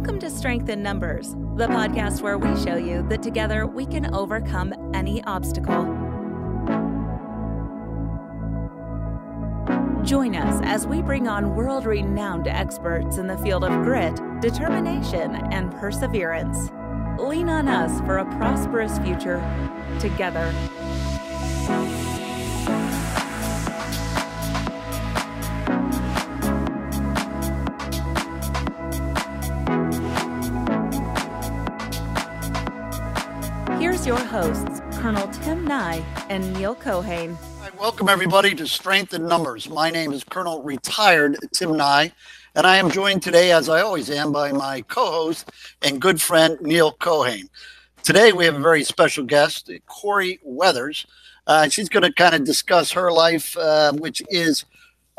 Welcome to Strength in Numbers, the podcast where we show you that together we can overcome any obstacle. Join us as we bring on world-renowned experts in the field of grit, determination, and perseverance. Lean on us for a prosperous future together. Here's your hosts, Colonel Tim Nye and Neal Keohane. Welcome, everybody, to Strength in Numbers. My name is Colonel Retired Tim Nye, and I am joined today, as I always am, by my co-host and good friend, Neal Keohane. Today, we have a very special guest, Corie Weathers. She's going to kind of discuss her life, which is,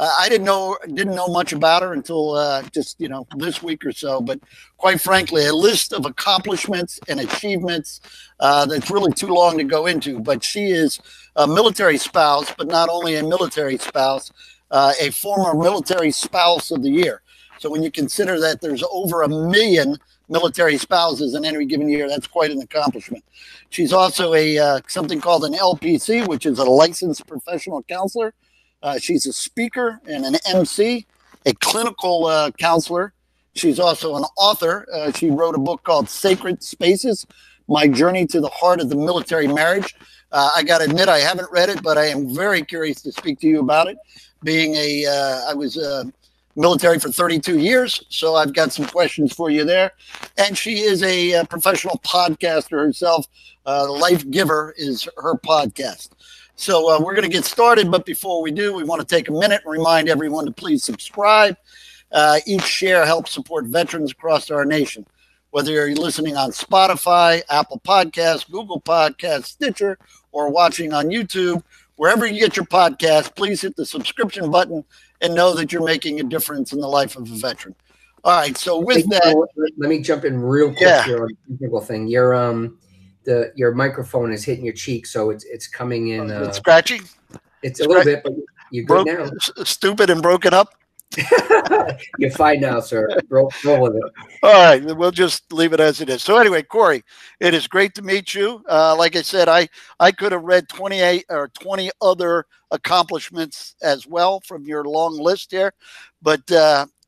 I didn't know much about her until just, this week or so. But quite frankly, a list of accomplishments and achievements that's really too long to go into. But she is a military spouse, but not only a military spouse, a former military spouse of the year. So when you consider that there's over 1 million military spouses in any given year, that's quite an accomplishment. She's also a something called an LPC, which is a licensed professional counselor. She's a speaker and an MC, a clinical counselor. She's also an author. She wrote a book called Sacred Spaces, My Journey to the Heart of the Military Marriage. I got to admit, I haven't read it, but I am very curious to speak to you about it. Being I was military for 32 years, so I've got some questions for you there. And she is a professional podcaster herself. Lifegiver is her podcast. So we're going to get started, but before we do, we want to take a minute and remind everyone to please subscribe. Each share helps support veterans across our nation. Whether you're listening on Spotify, Apple Podcasts, Google Podcasts, Stitcher, or watching on YouTube, wherever you get your podcast, please hit the subscription button and know that you're making a difference in the life of a veteran. All right, so with that... Let me jump in real quick here on the technical thing. Your microphone is hitting your cheek, so it's coming in. It's scratchy? It's a little bit, but you're good now. Stupid and broken up? You're fine now, sir. Roll with it. All right, we'll just leave it as it is. So anyway, Corie, it is great to meet you. Like I said, I could have read 28 or 20 other accomplishments as well from your long list here, but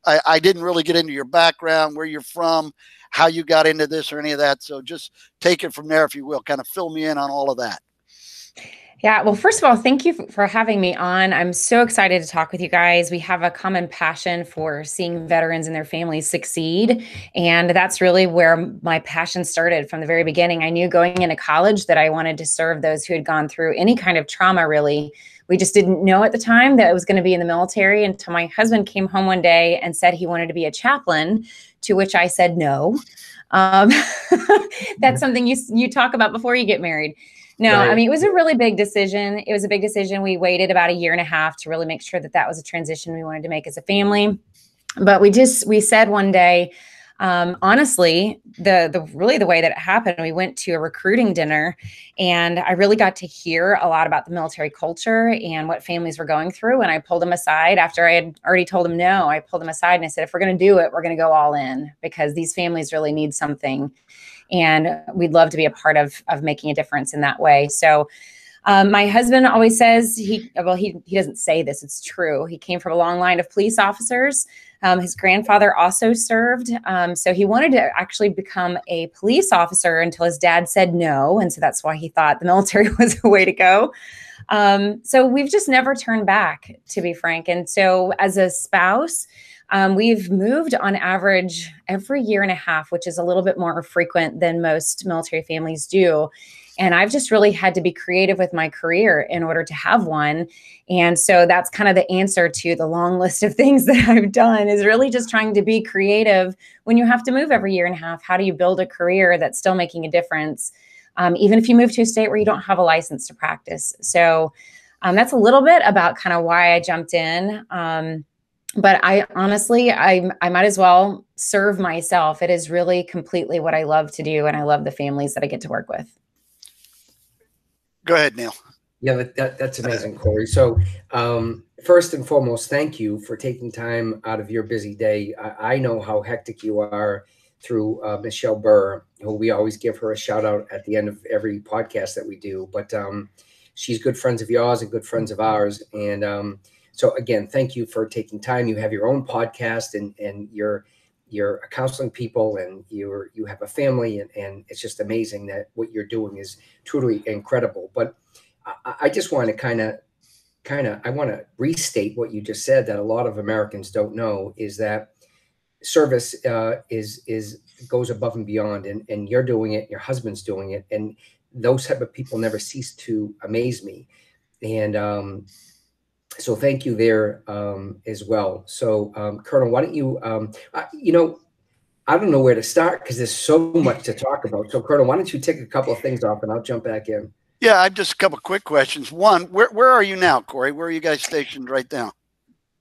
I didn't really get into your background, where you're from, how you got into this or any of that. So just take it from there, if you will, kind of fill me in on all of that. Yeah. Well, first of all, thank you for having me on. I'm so excited to talk with you guys. We have a common passion for seeing veterans and their families succeed. And that's really where my passion started from the very beginning. I knew going into college that I wanted to serve those who had gone through any kind of trauma, really. We just didn't know at the time that it was going to be in the military until my husband came home one day and said he wanted to be a chaplain, to which I said no. That's something you talk about before you get married. No, right. I mean, it was a really big decision. It was a big decision. We waited about 1.5 years to really make sure that was a transition we wanted to make as a family. But we said one day, honestly, the way that it happened, we went to a recruiting dinner, and I really got to hear a lot about the military culture and what families were going through. And I pulled them aside after I had already told them no. I pulled them aside and I said, if we're going to do it, we're going to go all in, because these families really need something. And we'd love to be a part of making a difference in that way. So my husband always says, he doesn't say this, it's true. He came from a long line of police officers. His grandfather also served. So he wanted to actually become a police officer until his dad said no. And so that's why he thought the military was the way to go. So we've just never turned back, to be frank. And so as a spouse, we've moved on average every 1.5 years, which is a little bit more frequent than most military families do. And I've just really had to be creative with my career in order to have one. And so that's kind of the answer to the long list of things that I've done, is really just trying to be creative when you have to move every 1.5 years. How do you build a career that's still making a difference, even if you move to a state where you don't have a license to practice? So that's a little bit about kind of why I jumped in. But I honestly, I might as well serve myself. It is really completely what I love to do. And I love the families that I get to work with. Go ahead, Neal. Yeah, that's amazing, Corie. So first and foremost, thank you for taking time out of your busy day. I know how hectic you are. through Michelle Burr, who we always give her a shout out at the end of every podcast that we do. But she's good friends of yours and good friends of ours. And so again, thank you for taking time. You have your own podcast, and you're counseling people, and you have a family, and it's just amazing that what you're doing is truly incredible. But I just want to I want to restate what you just said, that a lot of Americans don't know, is that service goes above and beyond, and you're doing it, your husband's doing it, and those type of people never cease to amaze me. And so thank you there as well. So Colonel, why don't you, I don't know where to start because there's so much to talk about. So Colonel, why don't you take a couple of things off and I'll jump back in. Yeah, I've just a couple of quick questions. One, where are you now, Corie? Where are you guys stationed right now?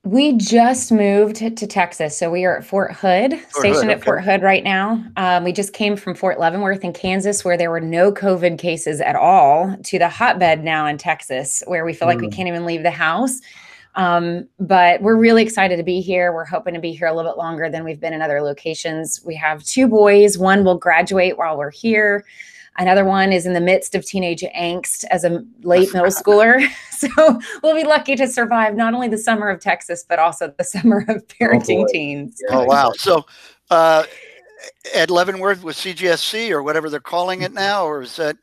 We just moved to Texas. So we are at Fort Hood, stationed at Fort Hood right now. We just came from Fort Leavenworth in Kansas, where there were no COVID cases at all, to the hotbed now in Texas, where we feel like we can't even leave the house. But we're really excited to be here. We're hoping to be here a little bit longer than we've been in other locations. We have 2 boys. One will graduate while we're here. Another one is in the midst of teenage angst as a late middle schooler. So we'll be lucky to survive not only the summer of Texas, but also the summer of parenting teens. Oh, wow. So at Leavenworth with CGSC or whatever they're calling it now, or is that?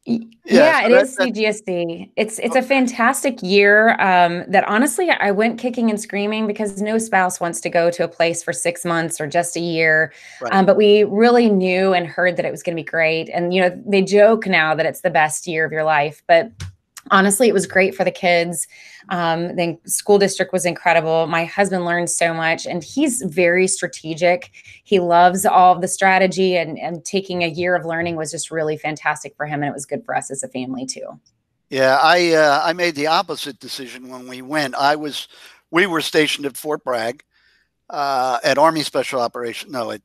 Yeah, so it is CGSC. It's a fantastic year that honestly I went kicking and screaming, because no spouse wants to go to a place for 6 months or just a year. Right. But we really knew and heard that it was going to be great. And, they joke now that it's the best year of your life, but honestly, it was great for the kids. The school district was incredible. My husband learned so much, and he's very strategic. He loves all of the strategy, and taking a year of learning was just really fantastic for him. And it was good for us as a family too. Yeah, I made the opposite decision when we went. We were stationed at Fort Bragg at Army Special Operations. No,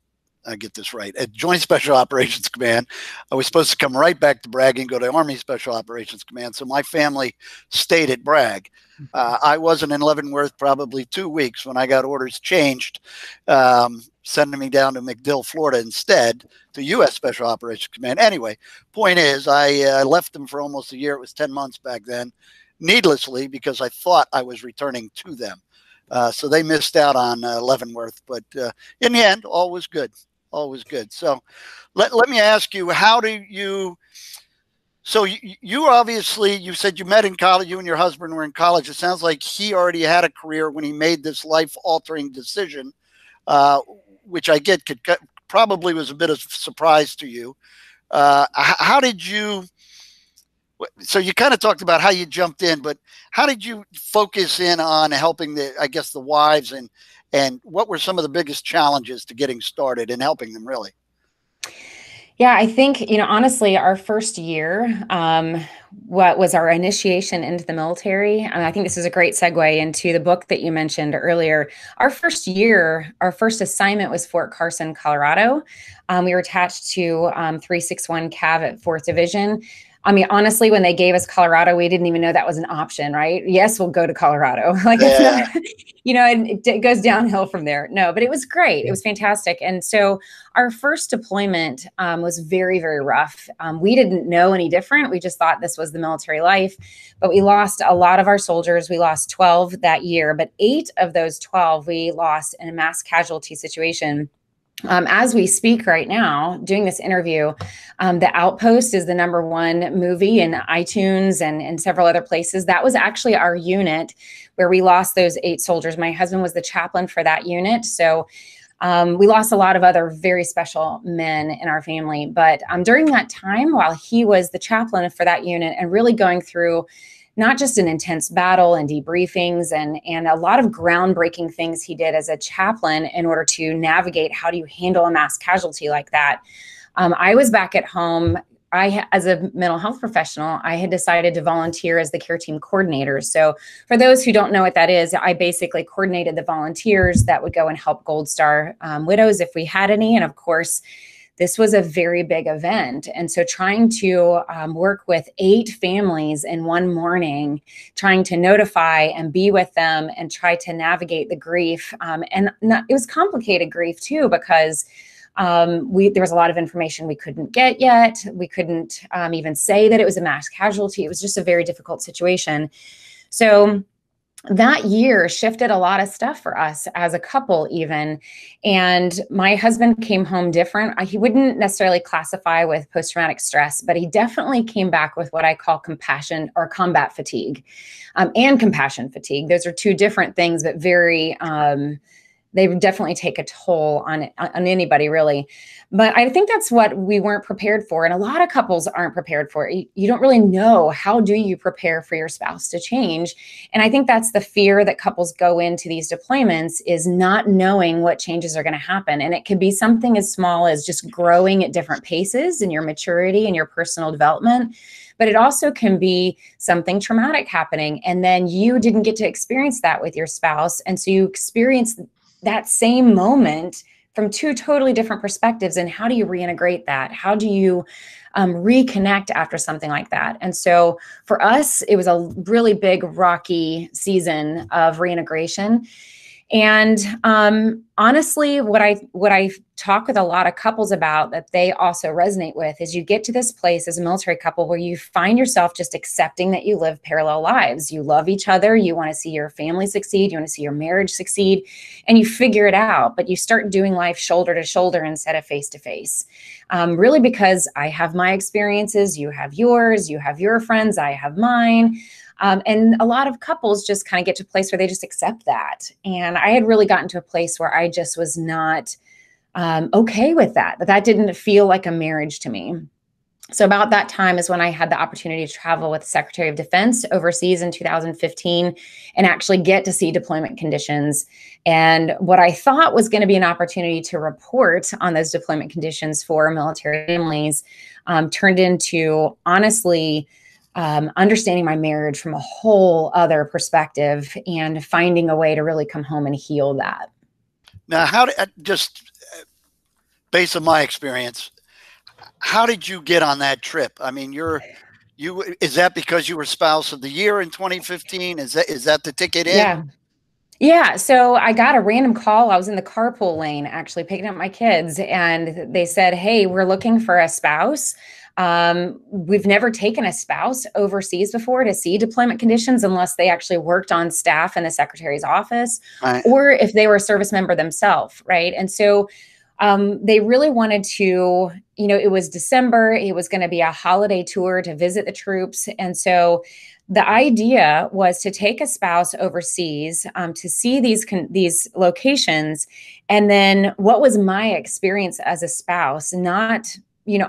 I get this right. At Joint Special Operations Command. I was supposed to come right back to Bragg and go to Army Special Operations Command. So my family stayed at Bragg. I wasn't in Leavenworth probably 2 weeks when I got orders changed, sending me down to MacDill, Florida instead, to U.S. Special Operations Command. Anyway, point is, I left them for almost a year. It was 10 months back then, needlessly, because I thought I was returning to them. So they missed out on Leavenworth. But in the end, all was good. All was good. So let me ask you, how do you, so you obviously, you said you met in college, you and your husband were in college. It sounds like he already had a career when he made this life-altering decision, which I get probably was a bit of a surprise to you. How did you, so you kind of talked about how you jumped in, but how did you focus in on helping the wives, and what were some of the biggest challenges to getting started and helping them, really? Yeah, I think, honestly, our first year, what was our initiation into the military? And I think this is a great segue into the book that you mentioned earlier. Our first year, our first assignment was Fort Carson, Colorado. We were attached to 361 Cav at 4th Division. I mean, honestly, when they gave us Colorado, we didn't even know that was an option, right? Yes, we'll go to Colorado. It's not, it goes downhill from there. No, but it was great. It was fantastic. And so our first deployment was very, very rough. We didn't know any different. We just thought this was the military life, but we lost a lot of our soldiers. We lost 12 that year, but 8 of those 12 we lost in a mass casualty situation. As we speak right now, doing this interview, The Outpost is the #1 movie in iTunes and several other places. That was actually our unit where we lost those 8 soldiers. My husband was the chaplain for that unit. So we lost a lot of other very special men in our family. But during that time, while he was the chaplain for that unit and really going through not just an intense battle and debriefings and a lot of groundbreaking things he did as a chaplain in order to navigate how do you handle a mass casualty like that. I was back at home. As a mental health professional, I had decided to volunteer as the care team coordinator. So for those who don't know what that is, I basically coordinated the volunteers that would go and help Gold Star widows if we had any. And of course, this was a very big event. And so trying to work with 8 families in one morning, trying to notify and be with them and try to navigate the grief. It was complicated grief too, because there was a lot of information we couldn't get yet. We couldn't even say that it was a mass casualty. It was just a very difficult situation. So that year shifted a lot of stuff for us as a couple even. And my husband came home different. He wouldn't necessarily classify with post-traumatic stress, but he definitely came back with what I call compassion or combat fatigue, and compassion fatigue. Those are 2 different things, but very, they definitely take a toll on anybody, really. But I think that's what we weren't prepared for. And a lot of couples aren't prepared for it. You don't really know, how do you prepare for your spouse to change? And I think that's the fear that couples go into these deployments, is not knowing what changes are going to happen. And it could be something as small as just growing at different paces in your maturity and your personal development. But it also can be something traumatic happening. And then you didn't get to experience that with your spouse. And so you experience that same moment from 2 totally different perspectives. And how do you reintegrate that? How do you reconnect after something like that? And so for us, it was a really big, rocky season of reintegration. And honestly, what I talk with a lot of couples about that they also resonate with is you get to this place as a military couple where you find yourself just accepting that you live parallel lives. You love each other. You want to see your family succeed. You want to see your marriage succeed, and you figure it out. But you start doing life shoulder to shoulder instead of face to face. Really, because I have my experiences, you have yours, you have your friends, I have mine. And a lot of couples just kind of get to a place where they just accept that. And I had really gotten to a place where I just was not okay with that. That didn't feel like a marriage to me. So about that time is when I had the opportunity to travel with the Secretary of Defense overseas in 2015 and actually get to see deployment conditions. And what I thought was going to be an opportunity to report on those deployment conditions for military families turned into, honestly, understanding my marriage from a whole other perspective and finding a way to really come home and heal that. Now, just based on my experience, how did you get on that trip? I mean, is that because you were Spouse of the Year in 2015? Is that the ticket in? Yeah. Yeah. So I got a random call. I was in the carpool lane, actually picking up my kids, and they said, "Hey, we're looking for a spouse. We've never taken a spouse overseas before to see deployment conditions unless they actually worked on staff in the Secretary's office, Right. or if they were a service member themselves." Right. And so they really wanted to, it was December. It was going to be a holiday tour to visit the troops. And so the idea was to take a spouse overseas to see these locations. And then what was my experience as a spouse, not,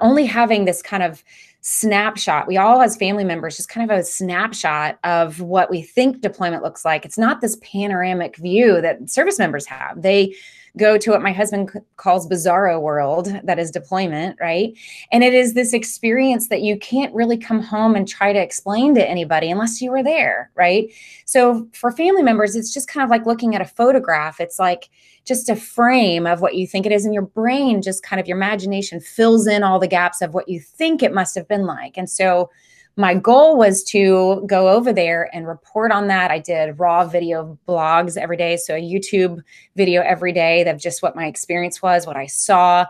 only having this kind of snapshot. We all, as family members, just kind of a snapshot of what we think deployment looks like. It's not this panoramic view that service members have. They go to what my husband calls bizarro world, that is deployment, right? And it is this experience that you can't really come home and try to explain to anybody unless you were there, right? So for family members, it's just kind of like looking at a photograph. It's like just a frame of what you think it is, and your brain just kind of, your imagination fills in all the gaps of what you think it must have been like. And so my goal was to go over there and report on that. I did raw video blogs every day, so a YouTube video every day of just what my experience was, what I saw.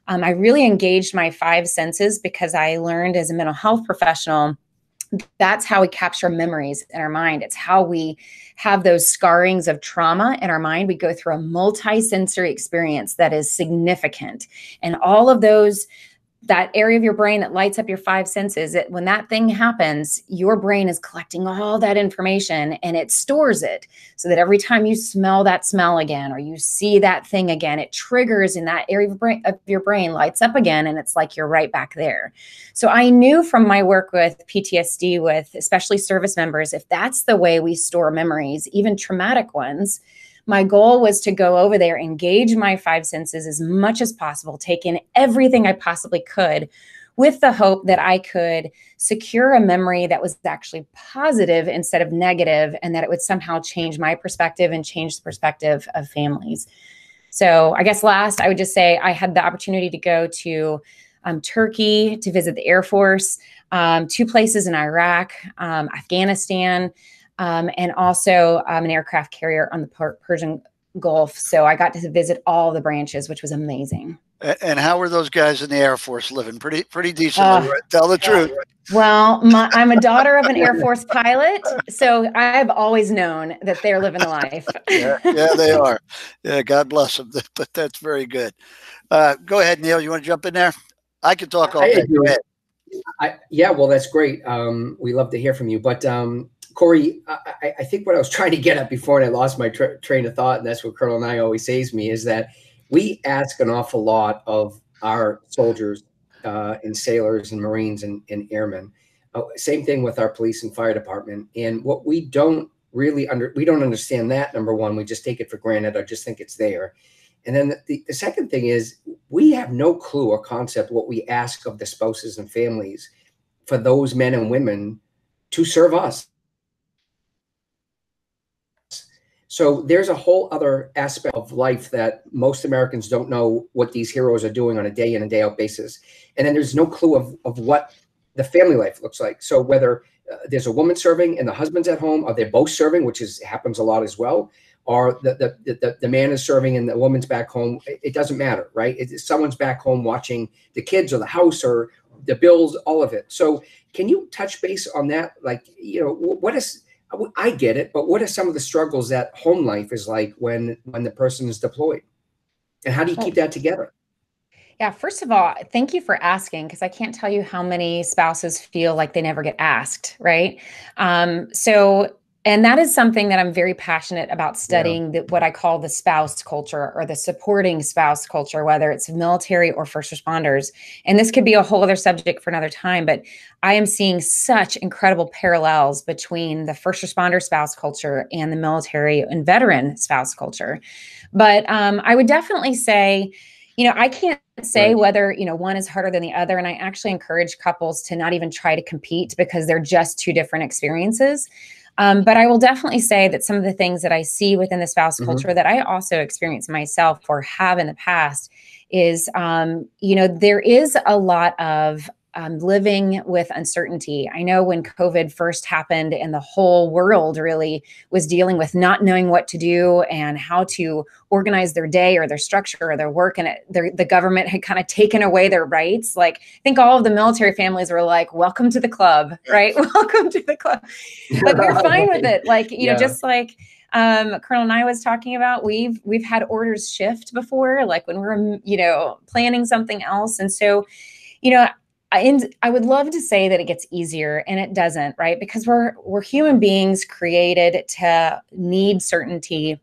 I really engaged my 5 senses because I learned as a mental health professional, that's how we capture memories in our mind. It's how we have those scarrings of trauma in our mind. We go through a multi-sensory experience that is significant. And all of those, that area of your brain that lights up your 5 senses, when that thing happens, your brain is collecting all that information and it stores it so that every time you smell that smell again, or you see that thing again, it triggers in that area of your brain, lights up again, and it's like you're right back there. So I knew from my work with PTSD, with especially service members, if that's the way we store memories, even traumatic ones, my goal was to go over there, engage my 5 senses as much as possible, take in everything I possibly could, with the hope that I could secure a memory that was actually positive instead of negative, and that it would somehow change my perspective and change the perspective of families. So I guess last, I would just say I had the opportunity to go to Turkey to visit the Air Force, 2 places in Iraq, Afghanistan, and also an aircraft carrier on the Persian Gulf. So I got to visit all the branches, which was amazing. And how were those guys in the Air Force living? Pretty decently, right? Tell the truth. Well, I'm a daughter of an Air Force pilot, so I've always known that they're living the life. Yeah, they are. Yeah, God bless them. But that's very good. Go ahead, Neal. You want to jump in there? I could talk all day. Go ahead. Yeah, well, that's great. We love to hear from you. But Corie, I think what I was trying to get at before, and I lost my train of thought, and that's what Colonel Nye always says to me, is that we ask an awful lot of our soldiers and sailors and Marines and airmen. Same thing with our police and fire department. And what we don't really we don't understand that, number one, we just take it for granted. I just think it's there. And then the second thing is we have no clue or concept what we ask of the spouses and families for those men and women to serve us. So there's a whole other aspect of life that most Americans don't know what these heroes are doing on a day in and day out basis. And then there's no clue of what the family life looks like. So whether there's a woman serving and the husband's at home, or they're both serving, which happens a lot as well, or the man is serving and the woman's back home, it doesn't matter, right? Someone's back home watching the kids or the house or the bills, all of it. So can you touch base on that? Like, I get it, but what are some of the struggles that home life is like when the person is deployed? And how do you keep that together? Yeah, first of all, thank you for asking, because I can't tell you how many spouses feel like they never get asked, right? And that is something that I'm very passionate about studying, what I call the spouse culture or the supporting spouse culture, whether it's military or first responders. And this could be a whole other subject for another time, but I am seeing such incredible parallels between the first responder spouse culture and the military and veteran spouse culture. But I would definitely say, I can't say whether, one is harder than the other. And I actually encourage couples to not even try to compete, because they're just 2 different experiences. But I will definitely say that some of the things that I see within the spouse culture that I also experience myself or have in the past is, there is a lot of living with uncertainty. I know when COVID first happened and the whole world really was dealing with not knowing what to do and how to organize their day or their structure or their work, and the government had kind of taken away their rights. Like, I think all of the military families were like, welcome to the club, right? Welcome to the club. But we're fine with it. Like, just like Colonel Nye was talking about, we've had orders shift before, like when we're, planning something else. And so, I would love to say that it gets easier, and it doesn't, right? Because we're human beings created to need certainty,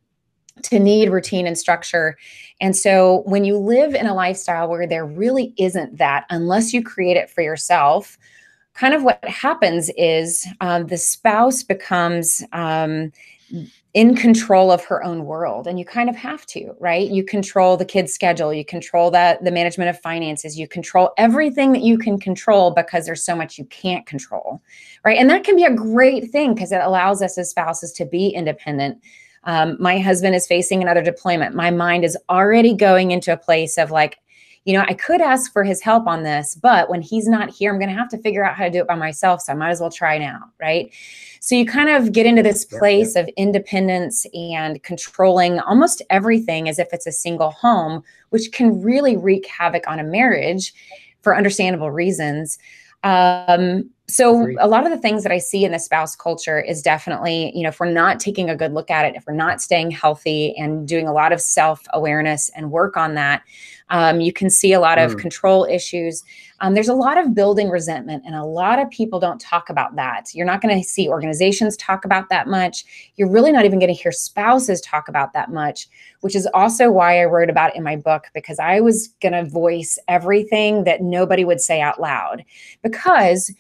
to need routine and structure. And so when you live in a lifestyle where there really isn't that, unless you create it for yourself, kind of what happens is the spouse becomes in control of her own world. And you kind of have to, right? You control the kid's schedule. You control the management of finances. You control everything that you can control, because there's so much you can't control, right? And that can be a great thing, because it allows us as spouses to be independent. My husband is facing another deployment. My mind is already going into a place of like, I could ask for his help on this, but when he's not here, I'm going to have to figure out how to do it by myself. So I might as well try now, right? So you kind of get into this place of independence and controlling almost everything as if it's a single home, which can really wreak havoc on a marriage for understandable reasons. So a lot of the things that I see in the spouse culture is definitely, if we're not taking a good look at it, if we're not staying healthy and doing a lot of self-awareness and work on that, you can see a lot of control issues. There's a lot of building resentment, and a lot of people don't talk about that. You're not going to see organizations talk about that much. You're really not even going to hear spouses talk about that much, which is also why I wrote about it in my book, because I was going to voice everything that nobody would say out loud. Because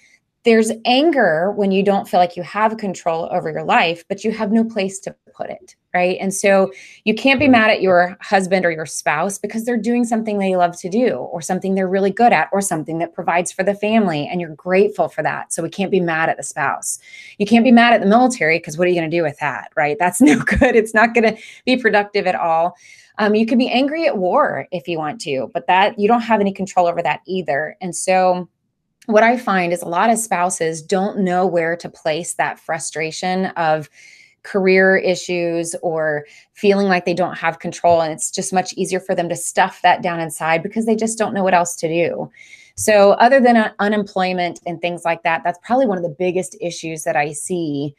there's anger when you don't feel like you have control over your life, but you have no place to put it, right? And so you can't be mad at your husband or your spouse because they're doing something they love to do, or something they're really good at, or something that provides for the family, and you're grateful for that. So we can't be mad at the spouse. You can't be mad at the military, because what are you going to do with that, right? That's no good. It's not going to be productive at all. You can be angry at war if you want to, but that you don't have any control over that either. And so what I find is a lot of spouses don't know where to place that frustration of career issues or feeling like they don't have control. And it's just much easier for them to stuff that down inside because they just don't know what else to do. So other than unemployment and things like that, that's probably one of the biggest issues that I see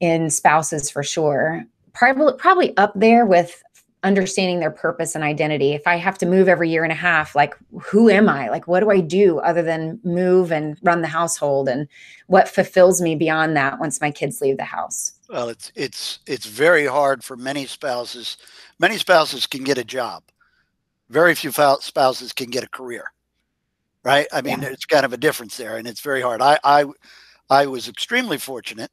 in spouses for sure. Probably up there with understanding their purpose and identity. If I have to move every year and a half, like, who am I? Like, what do I do other than move and run the household? And what fulfills me beyond that once my kids leave the house? Well, it's very hard for many spouses. Many spouses can get a job. Very few spouses can get a career, right? I mean, There's kind of a difference there, and it's very hard. I was extremely fortunate.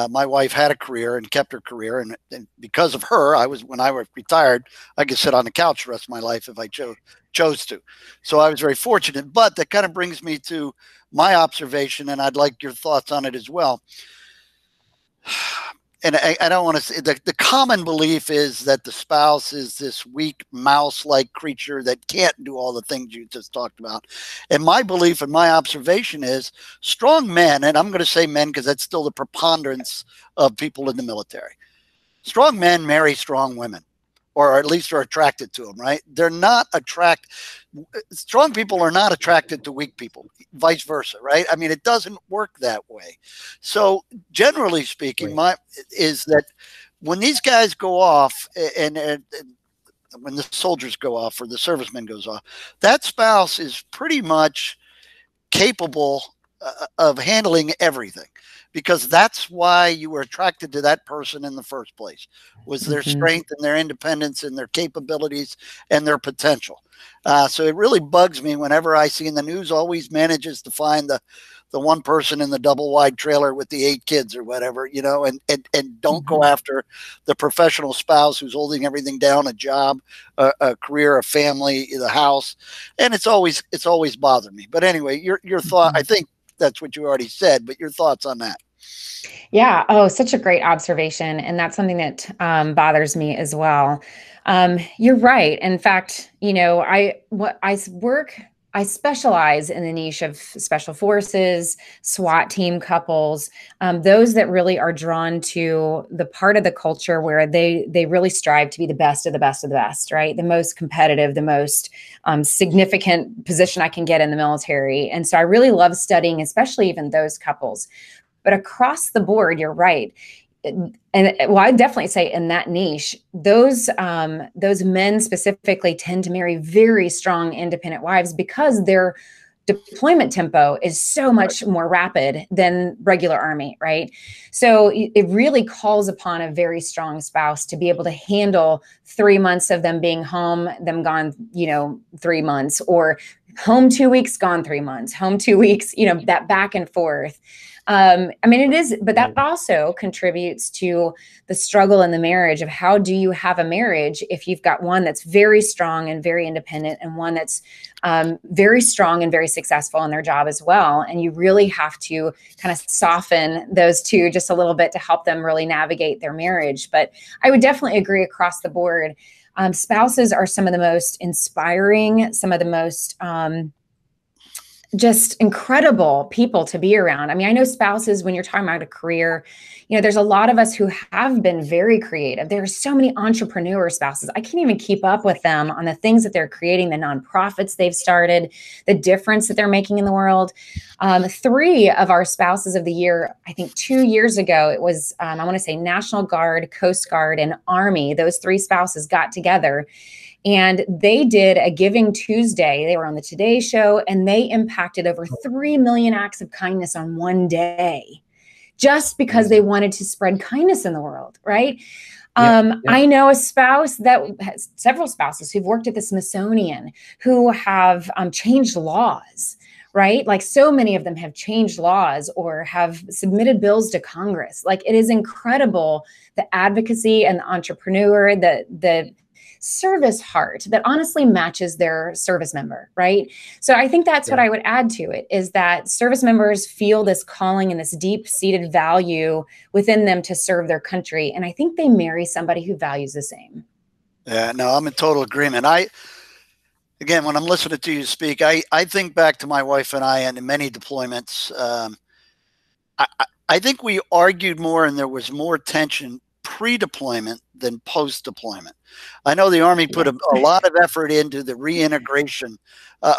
My wife had a career and kept her career, and because of her, when I was retired, I could sit on the couch the rest of my life if I chose to. So I was very fortunate. But that kind of brings me to my observation, and I'd like your thoughts on it as well. And I don't want to say the common belief is that the spouse is this weak mouse-like creature that can't do all the things you just talked about. And my belief and my observation is strong men, and I'm going to say men because that's still the preponderance of people in the military. Strong men marry strong women, or at least are attracted to them, right? They're not strong people are not attracted to weak people, vice versa, right? I mean, it doesn't work that way. So generally speaking, is that when these guys go off and when the soldiers go off or the serviceman goes off, that spouse is pretty much capable of handling everything, because that's why you were attracted to that person in the first place, was their strength and their independence and their capabilities and their potential. So it really bugs me whenever I see in the news always manages to find the one person in the double wide trailer with the 8 kids or whatever, and don't go after the professional spouse who's holding everything down, a job, a career, a family, the house. And it's always bothered me. But anyway, your thought, I think that's what you already said, but your thoughts on that. Yeah. Oh, such a great observation. And that's something that bothers me as well. You're right. In fact, I specialize in the niche of special forces, SWAT team couples, those that really are drawn to the part of the culture where they really strive to be the best of the best of the best, right? The most competitive, the most significant position I can get in the military. And so I really love studying, especially even those couples. But across the board, you're right. And well, I definitely say in that niche, those men specifically tend to marry very strong, independent wives because their deployment tempo is so much more rapid than regular Army, right? So it really calls upon a very strong spouse to be able to handle 3 months of them being home, them gone, 3 months, or home 2 weeks, gone 3 months, home 2 weeks, that back and forth. It is, but that also contributes to the struggle in the marriage of how do you have a marriage if you've got one that's very strong and very independent and one that's very strong and very successful in their job as well. And you really have to kind of soften those two just a little bit to help them really navigate their marriage. But I would definitely agree across the board. Spouses are some of the most inspiring, some of the most just incredible people to be around. I mean, I know spouses, when you're talking about a career, there's a lot of us who have been very creative. There are so many entrepreneur spouses. I can't even keep up with them on the things that they're creating, the nonprofits they've started, the difference that they're making in the world. 3 of our spouses of the year, I think 2 years ago, it was, I want to say National Guard, Coast Guard, and Army. Those 3 spouses got together and they did a Giving Tuesday. They were on the Today Show and they impacted over 3 million acts of kindness on one day, just because they wanted to spread kindness in the world, right? Yep. I know a spouse that has several spouses who've worked at the Smithsonian who have changed laws, right? Like so many of them have changed laws or have submitted bills to Congress. Like it is incredible, the advocacy and the entrepreneur, the service heart that honestly matches their service member, right? So I think that's what I would add to it, is that service members feel this calling and this deep-seated value within them to serve their country. And I think they marry somebody who values the same. Yeah, no, I'm in total agreement. Again, when I'm listening to you speak, I think back to my wife and I and many deployments. I think we argued more and there was more tension pre-deployment than post-deployment. I know the Army put a lot of effort into the reintegration,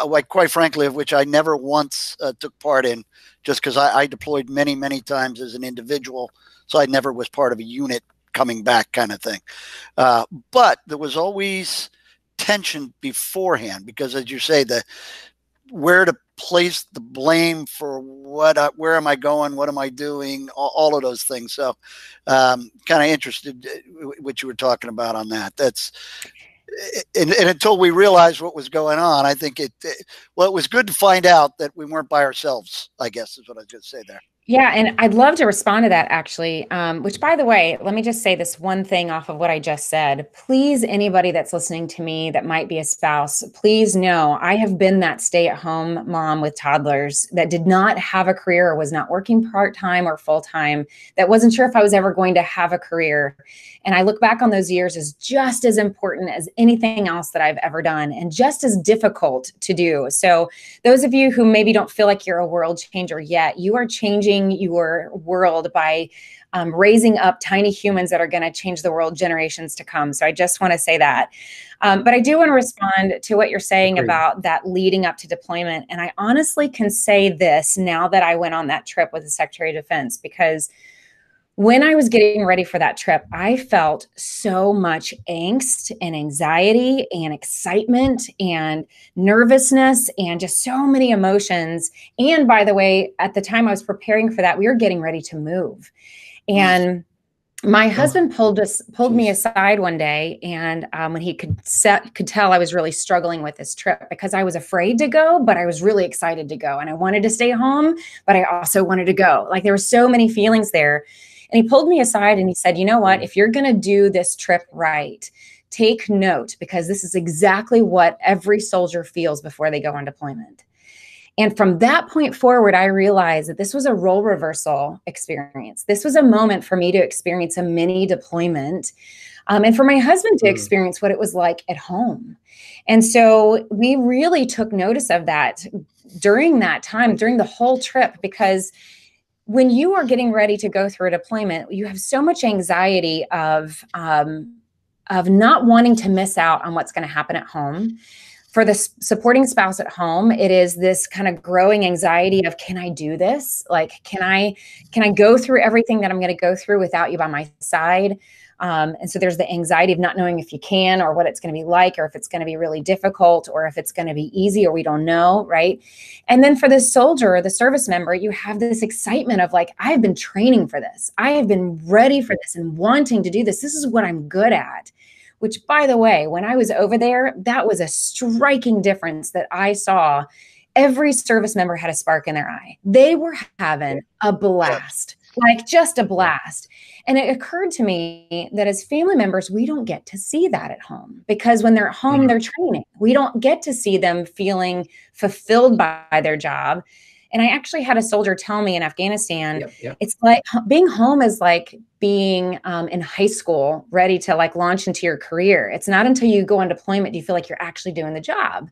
like quite frankly, of which I never once took part in, just because I deployed many, many times as an individual. So I never was part of a unit coming back kind of thing. But there was always tension beforehand, because as you say, where to place the blame for where am I going, what am I doing, all of those things. So kind of interested what you were talking about on that. That's and until we realized what was going on, I think it was good to find out that we weren't by ourselves, I guess is what I was going to say there. Yeah, and I'd love to respond to that actually, which by the way, let me just say this one thing off of what I just said. Please, anybody that's listening to me that might be a spouse, please know I have been that stay-at-home mom with toddlers that did not have a career or was not working part-time or full-time, that wasn't sure if I was ever going to have a career. And I look back on those years as just as important as anything else that I've ever done and just as difficult to do. So those of you who maybe don't feel like you're a world changer yet, you are changing your world by raising up tiny humans that are going to change the world generations to come. So I just want to say that. But I do want to respond to what you're saying about that leading up to deployment. And I honestly can say this now that I went on that trip with the Secretary of Defense, because when I was getting ready for that trip, I felt so much angst and anxiety and excitement and nervousness and just so many emotions. And by the way, at the time I was preparing for that, we were getting ready to move. And my husband pulled me aside one day, and when he could tell I was really struggling with this trip, because I was afraid to go, but I was really excited to go. And I wanted to stay home, but I also wanted to go. Like there were so many feelings there. And he pulled me aside and he said, you know what, if you're going to do this trip right, take note, because this is exactly what every soldier feels before they go on deployment. And from that point forward, I realized that this was a role reversal experience. This was a moment for me to experience a mini deployment, and for my husband to experience what it was like at home. And so we really took notice of that during that time, during the whole trip, because when you are getting ready to go through a deployment, you have so much anxiety of not wanting to miss out on what's going to happen at home. For the supporting spouse at home, it is this kind of growing anxiety of, can I do this? Like, can I go through everything that I'm going to go through without you by my side? And so there's the anxiety of not knowing if you can, or what it's going to be like, or if it's going to be really difficult, or if it's going to be easy, or we don't know, right? And then for the soldier, the service member, you have this excitement of like, I have been training for this. I have been ready for this and wanting to do this. This is what I'm good at. Which, by the way, when I was over there, that was a striking difference that I saw. Every service member had a spark in their eye. They were having a blast, like just a blast. And it occurred to me that as family members, we don't get to see that at home, because when they're at home, they're training. We don't get to see them feeling fulfilled by their job. And I actually had a soldier tell me in Afghanistan, it's like being home is like being in high school, ready to like launch into your career. It's not until you go on deployment do you feel like you're actually doing the job,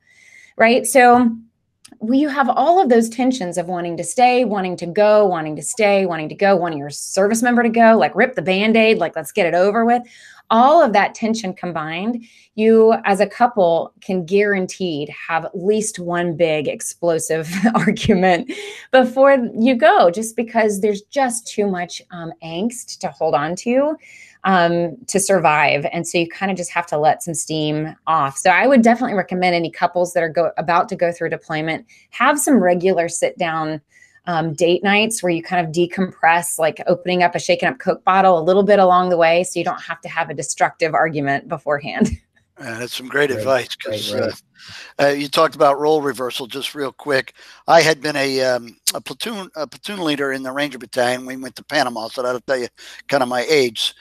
right? So you have all of those tensions of wanting to stay, wanting to go, wanting to stay, wanting to go, wanting your service member to go, like rip the Band-Aid, like let's get it over with. All of that tension combined, you as a couple can guaranteed have at least one big explosive argument before you go, just because there's just too much angst to hold on to survive. And so you kind of just have to let some steam off. So I would definitely recommend any couples that are about to go through deployment, have some regular sit down date nights where you kind of decompress, like opening up a shaken up Coke bottle a little bit along the way, so you don't have to have a destructive argument beforehand. That's some great Right, advice, because right. you talked about role reversal. Just real quick, I had been a platoon leader in the Ranger Battalion. We went to Panama, so that'll tell you kind of my age.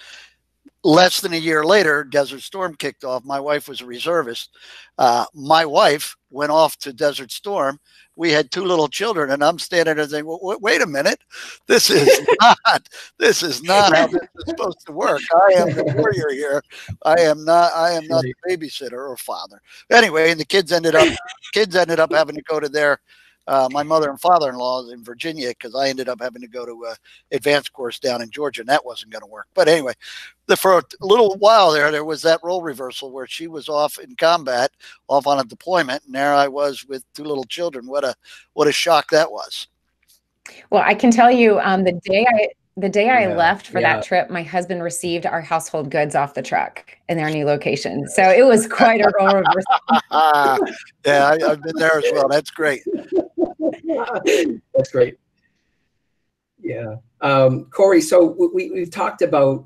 Less than a year later, Desert Storm kicked off. My wife was a reservist. My wife went off to Desert Storm. We had 2 little children, and I'm standing there saying, well, wait a minute. This is not how this is supposed to work. I am the warrior here. I am not the babysitter or father. Anyway, and the kids ended up having to go to their my mother and father-in-law in Virginia, because I ended up having to go to advanced course down in Georgia, and that wasn't going to work. But anyway, for a little while there was that role reversal where she was off in combat, off on a deployment, and there I was with 2 little children. What a shock that was. Well, I can tell you, the day I left for that trip, my husband received our household goods off the truck in their new location. So it was quite a role reversal. Yeah, I've been there as well. That's great. That's great. Yeah. Corie, so we've talked about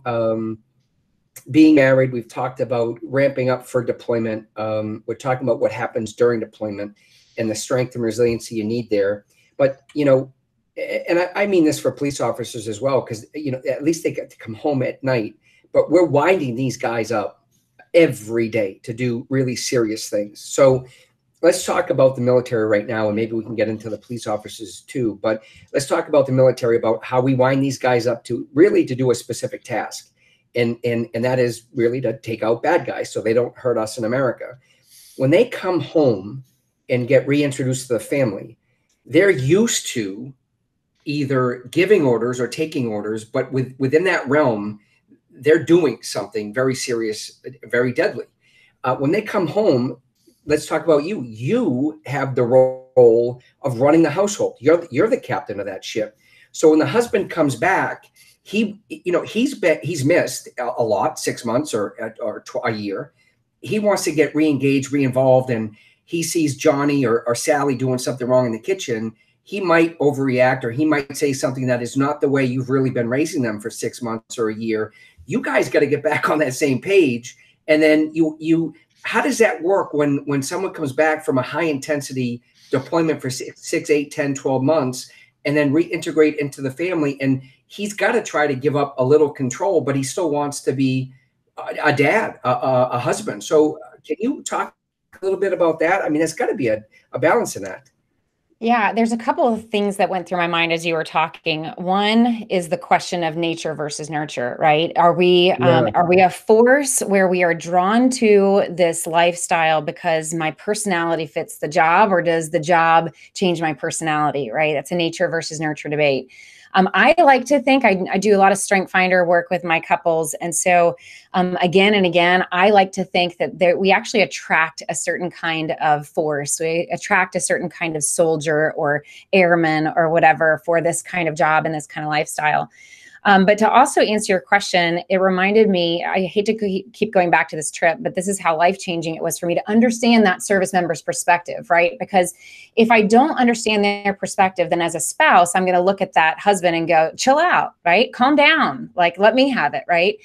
being married. We've talked about ramping up for deployment. We're talking about what happens during deployment and the strength and resiliency you need there. But, you know, and I mean this for police officers as well, because, you know, at least they get to come home at night. But we're winding these guys up every day to do really serious things. So let's talk about the military right now, and maybe we can get into the police officers too. But let's talk about the military, about how we wind these guys up to really to do a specific task. And that is really to take out bad guys so they don't hurt us in America. When they come home and get reintroduced to the family, they're used to either giving orders or taking orders, but within that realm, they're doing something very serious, very deadly. When they come home, let's talk about you. You have the role of running the household. You're the captain of that ship. So when the husband comes back, he's missed a lot, 6 months or a year. He wants to get re-engaged, re-involved, and he sees Johnny or Sally doing something wrong in the kitchen. He might overreact, or he might say something that is not the way you've really been raising them for 6 months or a year. You guys got to get back on that same page. And then how does that work when someone comes back from a high intensity deployment for 6, 8, 10, 12 months and then reintegrate into the family? And he's got to try to give up a little control, but he still wants to be a dad, a husband. So can you talk a little bit about that? I mean, there's got to be a balance in that. Yeah, there's a couple of things that went through my mind as you were talking. One is the question of nature versus nurture, right? Are we a force where we are drawn to this lifestyle because my personality fits the job, or does the job change my personality, right? That's a nature versus nurture debate. I like to think I do a lot of strength finder work with my couples. And so again and again, I like to think that we actually attract a certain kind of force. We attract a certain kind of soldier or airman or whatever for this kind of job and this kind of lifestyle. But to also answer your question, it reminded me, I hate to keep going back to this trip, but this is how life-changing it was for me to understand that service member's perspective, right? Because if I don't understand their perspective, then as a spouse, I'm going to look at that husband and go, chill out, right? Calm down. Like, let me have it, right?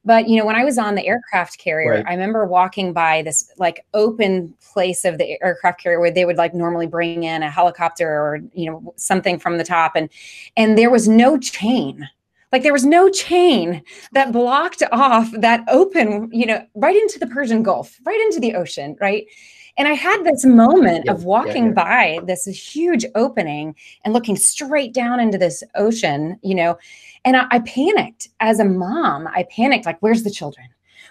But, you know, when I was on the aircraft carrier, right, I remember walking by this like open place of the aircraft carrier where they would like normally bring in a helicopter or, you know, something from the top. And there was no chain. Like there was no chain that blocked off that open, you know, right into the Persian Gulf, right into the ocean, right? And I had this moment of walking by this huge opening and looking straight down into this ocean, you know, and I panicked as a mom. I panicked, like, where's the children?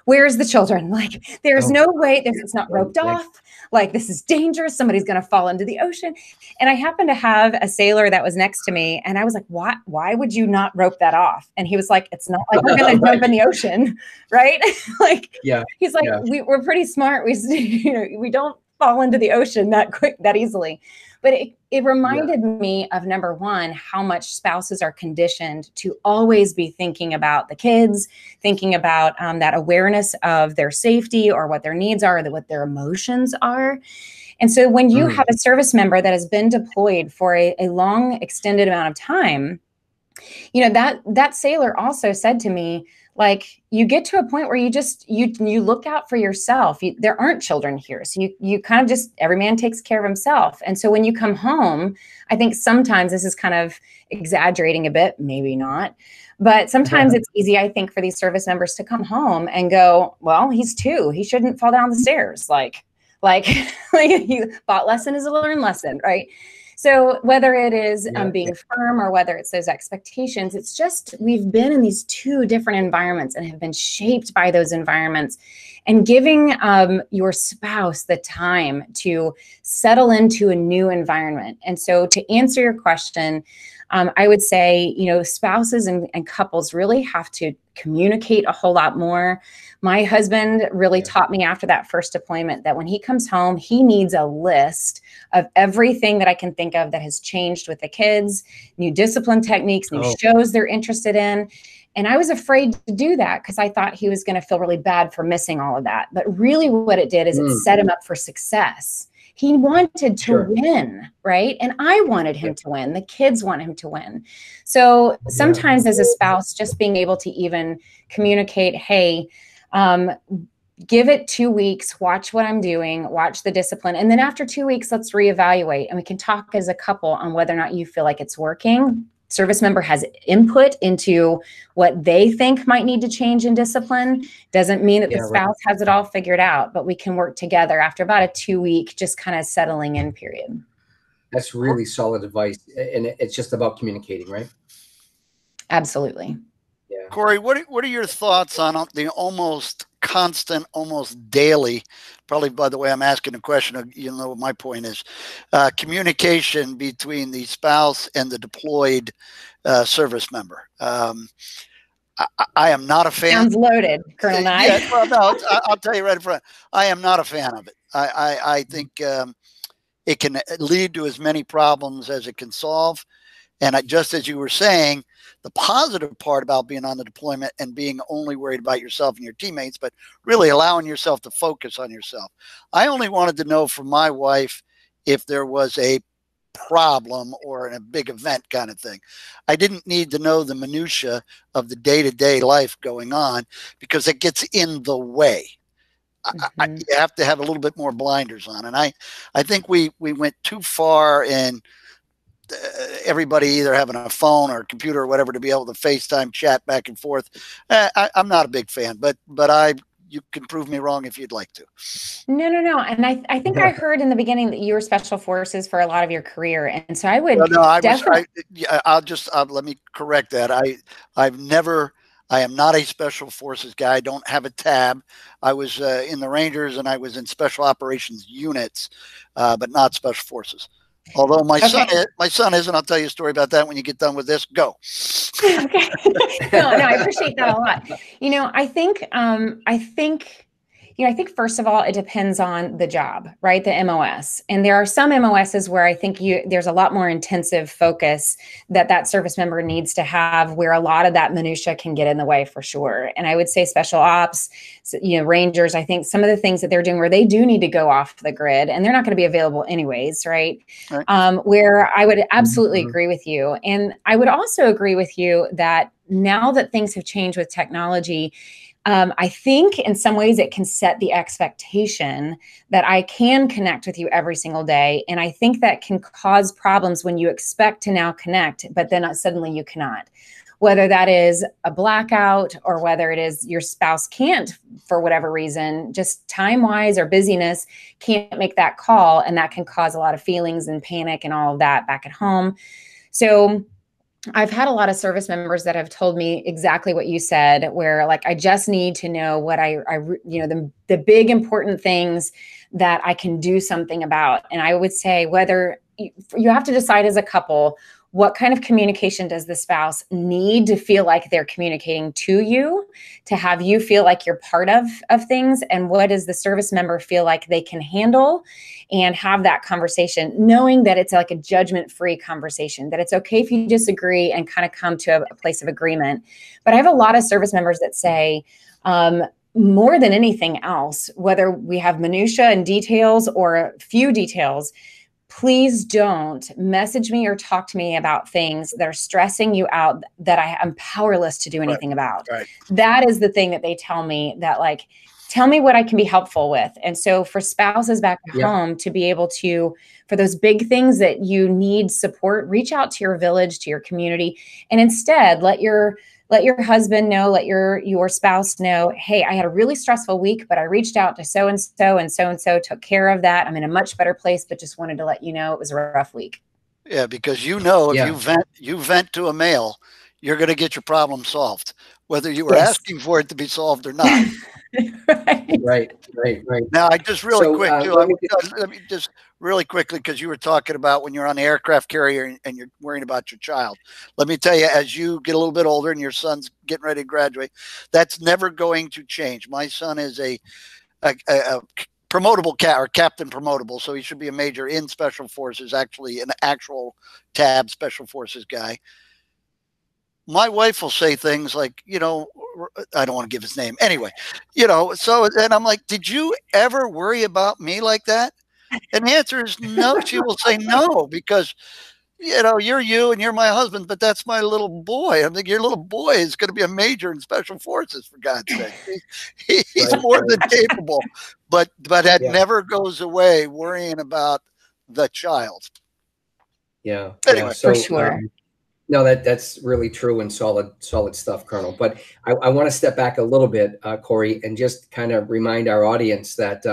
Where's the children? Like, there's no way, it's not roped off. Like, this is dangerous. Somebody's going to fall into the ocean. And I happened to have a sailor that was next to me. And I was like, why would you not rope that off? And he was like, it's not like we're going to jump in the ocean. Right. Like, he's like, we're pretty smart. We don't fall into the ocean that easily. But it reminded me of, number one, how much spouses are conditioned to always be thinking about the kids, thinking about that awareness of their safety or what their needs are, what their emotions are. And so when you have a service member that has been deployed for a long, extended amount of time, that sailor also said to me, like, you get to a point where you look out for yourself. There aren't children here. So you kind of just, every man takes care of himself. And so when you come home, I think sometimes this is kind of exaggerating a bit, maybe not, but sometimes it's easy, I think, for these service members to come home and go, well, he's 2, he shouldn't fall down the stairs. Like thought lesson is a learned lesson, right? So whether it is being firm or whether it's those expectations, it's just, we've been in these 2 different environments and have been shaped by those environments, and giving your spouse the time to settle into a new environment. And so to answer your question, I would say, spouses and couples really have to communicate a whole lot more. My husband really taught me after that first deployment that when he comes home, he needs a list of everything that I can think of that has changed with the kids, new discipline techniques, new shows they're interested in. And I was afraid to do that because I thought he was going to feel really bad for missing all of that. But really what it did is it set him up for success. He wanted to win, right? And I wanted him to win. The kids want him to win. So sometimes as a spouse, just being able to even communicate, hey, give it 2 weeks, watch what I'm doing, watch the discipline. And then after 2 weeks, let's reevaluate. And we can talk as a couple on whether or not you feel like it's working. Service member has input into what they think might need to change in discipline. Doesn't mean that the spouse has it all figured out, but we can work together after about a 2-week, just kind of settling in period. That's really solid advice. And it's just about communicating, right? Absolutely. Yeah. Corie, what are your thoughts on the almost constant, almost daily, probably by the way I'm asking the question, you know what my point is, communication between the spouse and the deployed service member? I am not a fan. Sounds loaded, Colonel Nye. Yeah, well, no, I'll tell you right in front. I am not a fan of it. I think it can lead to as many problems as it can solve. And just as you were saying, the positive part about being on the deployment and being only worried about yourself and your teammates, but really allowing yourself to focus on yourself. I only wanted to know from my wife if there was a problem or a big event kind of thing. I didn't need to know the minutia of the day-to-day life going on because it gets in the way. You have to have a little bit more blinders on. And I think we went too far in everybody either having a phone or a computer or whatever to be able to FaceTime, chat back and forth. I'm not a big fan, but you can prove me wrong if you'd like to. No. And I think I heard in the beginning that you were special forces for a lot of your career. And so I would let me correct that. I am not a special forces guy. I don't have a tab. I was in the Rangers and I was in special operations units, but not special forces. Although my son is, and I'll tell you a story about that when you get done with this. Go. Okay. No, I appreciate that a lot. I think first of all, it depends on the job, right? The MOS. And there are some MOSs where I think there's a lot more intensive focus that service member needs to have, where a lot of that minutia can get in the way for sure. And I would say special ops, Rangers, I think some of the things that they're doing where they do need to go off the grid and they're not going to be available anyways, right? Where I would absolutely agree with you. And I would also agree with you that now that things have changed with technology, I think in some ways it can set the expectation that I can connect with you every single day. And I think that can cause problems when you expect to now connect, but then suddenly you cannot. Whether that is a blackout or whether it is your spouse can't, for whatever reason, just time-wise or busyness, can't make that call. And that can cause a lot of feelings and panic and all of that back at home. So I've had a lot of service members that have told me exactly what you said, where like, I just need to know what the big important things that I can do something about. And I would say whether you have to decide as a couple, what kind of communication does the spouse need to feel like they're communicating to you, to have you feel like you're part of things? And what does the service member feel like they can handle and have that conversation, knowing that it's like a judgment-free conversation, that it's okay if you disagree and kind of come to a place of agreement. But I have a lot of service members that say, more than anything else, whether we have minutia and details or a few details, please don't message me or talk to me about things that are stressing you out that I am powerless to do anything about. Right. That is the thing that they tell me, that like, tell me what I can be helpful with. And so for spouses back home to be able to, for those big things that you need support, reach out to your village, to your community, and instead let your husband know, let your spouse know, hey, I had a really stressful week, but I reached out to so-and-so and so-and-so took care of that. I'm in a much better place, but just wanted to let you know it was a rough week. Yeah, because if you vent to a male, you're going to get your problem solved, whether you were asking for it to be solved or not. Right. Now, I just really quick too. Let me just really quickly, because you were talking about when you're on the aircraft carrier and you're worrying about your child. Let me tell you, as you get a little bit older and your son's getting ready to graduate, that's never going to change. My son is a promotable captain promotable, so he should be a major in special forces, actually an actual tab special forces guy. My wife will say things like, you know, I don't want to give his name anyway, you know, so then I'm like, did you ever worry about me like that? And the answer is no. She will say no, because, you know, you're you and you're my husband, but that's my little boy. I'm thinking, your little boy is going to be a major in special forces, for God's sake. He's more than capable, but that never goes away, worrying about the child. Yeah. Anyway, for sure. No, that's really true and solid stuff, Colonel. But I want to step back a little bit, Corie, and just kind of remind our audience that,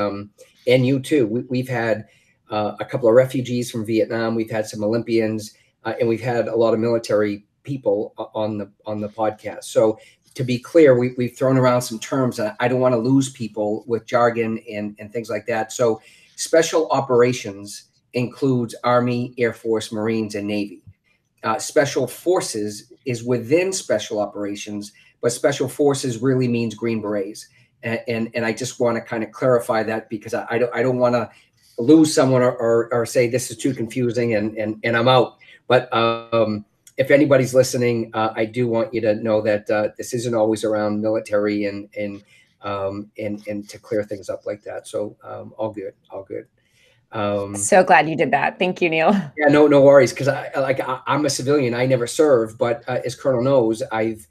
and you too, we've had a couple of refugees from Vietnam, we've had some Olympians, and we've had a lot of military people on the podcast. So to be clear, we've thrown around some terms, and I don't want to lose people with jargon and things like that. So special operations includes Army, Air Force, Marines, and Navy. Special forces is within special operations, but special forces really means Green Berets. And I just want to kind of clarify that, because I don't want to lose someone or say this is too confusing and I'm out. But if anybody's listening, I do want you to know that this isn't always around military and to clear things up like that. So all good. So glad you did that. Thank you, Neal. Yeah, no worries. Because I'm a civilian. I never served, but as Colonel knows, I've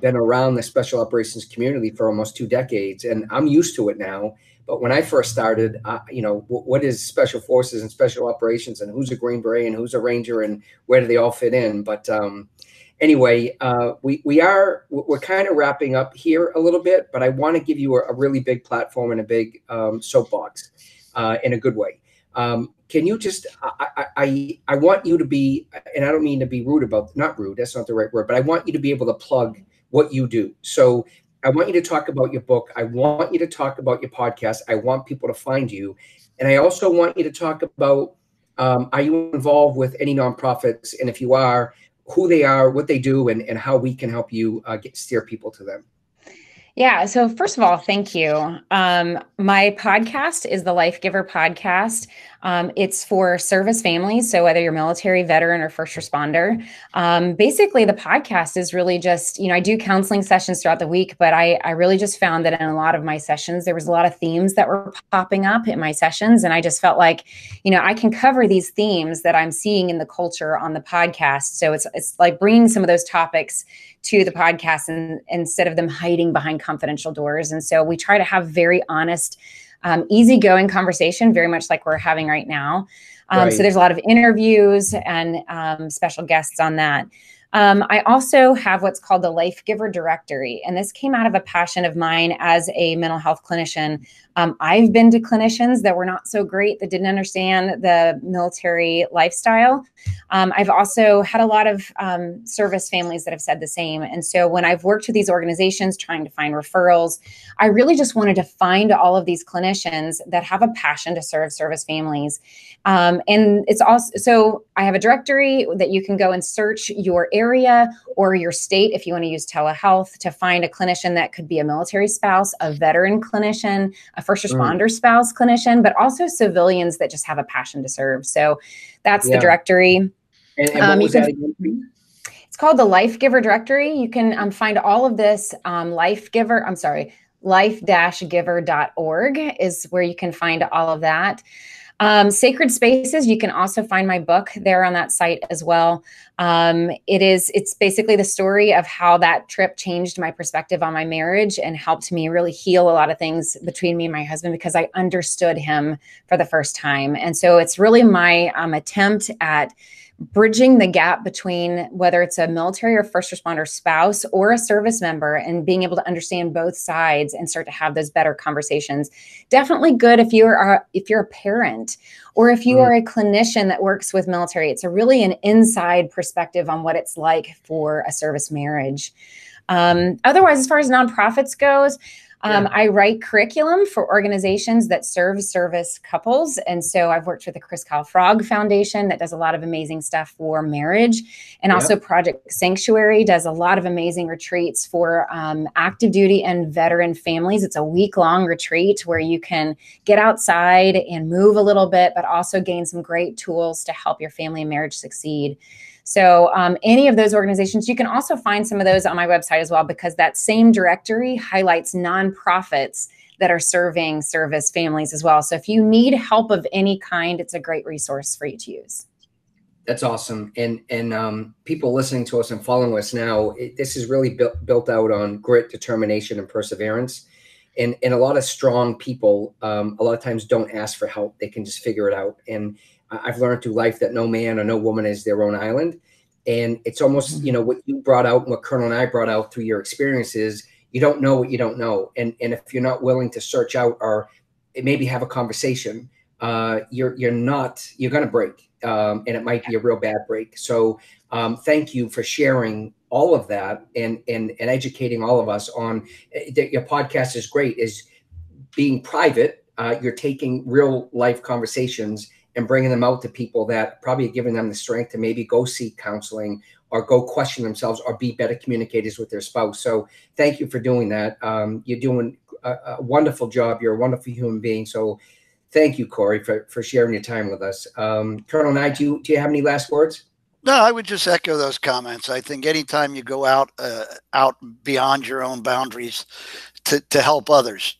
been around the special operations community for almost 2 decades, and I'm used to it now. But when I first started, you know, what is special forces and special operations, and who's a Green Beret and who's a Ranger, and where do they all fit in? But anyway, we're kind of wrapping up here a little bit, but I want to give you a really big platform and a big soapbox. In a good way. Can you just, I want you to be, and I don't mean to be rude not rude, that's not the right word, but I want you to be able to plug what you do. So I want you to talk about your book. I want you to talk about your podcast. I want people to find you. And I also want you to talk about, are you involved with any nonprofits? And if you are, who they are, what they do, and how we can help you steer people to them. Yeah. So first of all, thank you. My podcast is the Lifegiver podcast. It's for service families. So whether you're military, veteran, or first responder, basically the podcast is really just, you know, I do counseling sessions throughout the week, but I really just found that in a lot of my sessions, there was a lot of themes that were popping up in my sessions. And I just felt like, you know, I can cover these themes that I'm seeing in the culture on the podcast. So it's like bringing some of those topics to the podcast, and instead of them hiding behind confidential doors. And so we try to have very honest, easygoing conversation, very much like we're having right now. So there's a lot of interviews and special guests on that. I also have what's called the Lifegiver Directory, and this came out of a passion of mine as a mental health clinician. I've been to clinicians that were not so great, that didn't understand the military lifestyle. I've also had a lot of service families that have said the same. And so when I've worked with these organizations trying to find referrals, I really just wanted to find all of these clinicians that have a passion to serve service families. And it's also, so I have a directory that you can go and search your area or your state if you want to use telehealth to find a clinician that could be a military spouse, a veteran clinician, a first responder spouse clinician, but also civilians that just have a passion to serve. So that's the directory. And what was that again? It's called the Lifegiver Directory. You can find all of this life-giver.org is where you can find all of that. Sacred Spaces, you can also find my book there on that site as well. It's basically the story of how that trip changed my perspective on my marriage and helped me really heal a lot of things between me and my husband, because I understood him for the first time. And so it's really my attempt at bridging the gap between whether it's a military or first responder spouse or a service member, and being able to understand both sides and start to have those better conversations. Definitely good if you're a parent, or if you are a clinician that works with military. It's really an inside perspective on what it's like for a service marriage. Otherwise, as far as nonprofits goes, I write curriculum for organizations that serve service couples. And so I've worked with the Chris Kyle Frog Foundation that does a lot of amazing stuff for marriage. And also Project Sanctuary does a lot of amazing retreats for active duty and veteran families. It's a week-long retreat where you can get outside and move a little bit, but also gain some great tools to help your family and marriage succeed. So any of those organizations, you can also find some of those on my website as well, because that same directory highlights nonprofits that are serving service families as well. So if you need help of any kind, it's a great resource for you to use. That's awesome. And people listening to us and following us now, this is really built out on grit, determination, and perseverance. And a lot of strong people, a lot of times don't ask for help. They can just figure it out. And I've learned through life that no man or no woman is their own island. And it's almost, what you brought out and what Colonel and I brought out through your experiences, you don't know what you don't know. And if you're not willing to search out or maybe have a conversation, you're going to break. And it might be a real bad break. So thank you for sharing all of that and educating all of us on that. Your podcast is great, is being private. You're taking real life conversations and bringing them out to people that probably are giving them the strength to maybe go seek counseling or go question themselves or be better communicators with their spouse. So thank you for doing that. You're doing a wonderful job. You're a wonderful human being. So thank you, Corie, for sharing your time with us. Colonel Nye, do you have any last words? No, I would just echo those comments. I think anytime you go out beyond your own boundaries to help others,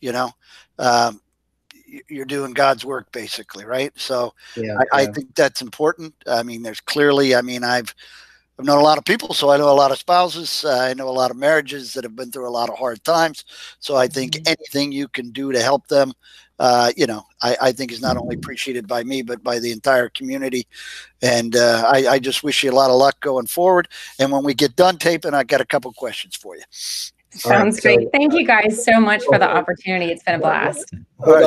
you're doing God's work, basically, right? So I think that's important. I mean, there's clearly, I've known a lot of people, so I know a lot of spouses. I know a lot of marriages that have been through a lot of hard times. So I think anything you can do to help them, I think is not only appreciated by me, but by the entire community. And I just wish you a lot of luck going forward. And when we get done taping, I got a couple questions for you. Sounds great. So, thank you guys so much for the opportunity. It's been a blast. All right,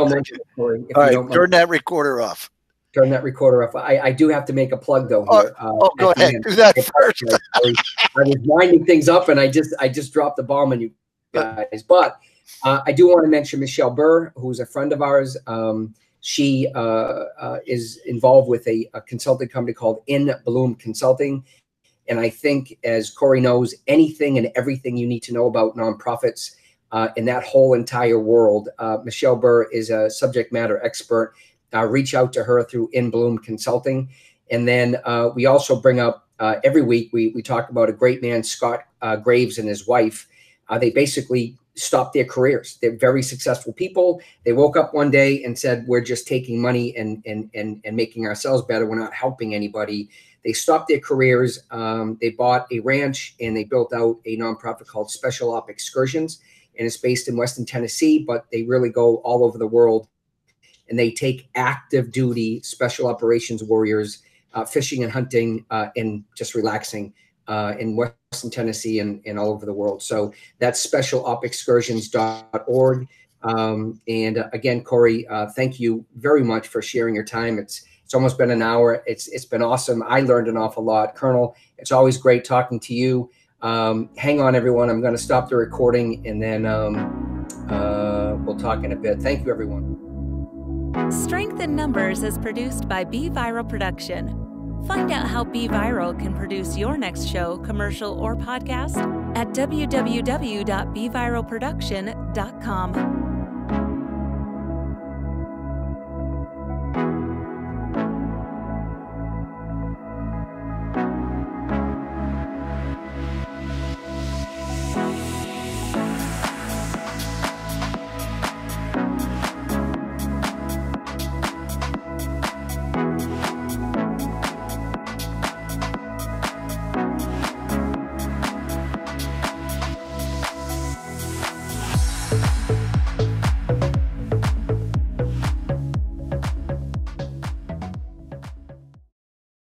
turn that recorder off. Turn that recorder off. I do have to make a plug though here. Go ahead. Do that first. I was winding things up and I just dropped the bomb on you guys. But I do want to mention Michelle Burr, who's a friend of ours. She is involved with a consulting company called In Bloom Consulting. And I think, as Corie knows, anything and everything you need to know about nonprofits in that whole entire world, Michelle Burr is a subject matter expert. Reach out to her through In Bloom Consulting. And then we also bring up every week, we talk about a great man, Scott Graves, and his wife. They basically stopped their careers. They're very successful people. They woke up one day and said, we're just taking money and making ourselves better. We're not helping anybody. They stopped their careers. They bought a ranch and they built out a nonprofit called Special Op Excursions. And it's based in Western Tennessee, but they really go all over the world. And they take active duty special operations warriors fishing and hunting and just relaxing in Western Tennessee and all over the world. So that's specialopexcursions.org. And again, Corie, thank you very much for sharing your time. It's almost been an hour. It's been awesome. I learned an awful lot. Colonel, it's always great talking to you. Hang on, everyone. I'm going to stop the recording and then we'll talk in a bit. Thank you, everyone. Strength in Numbers is produced by Be Viral Production. Find out how Be Viral can produce your next show, commercial, or podcast at www.beviralproduction.com.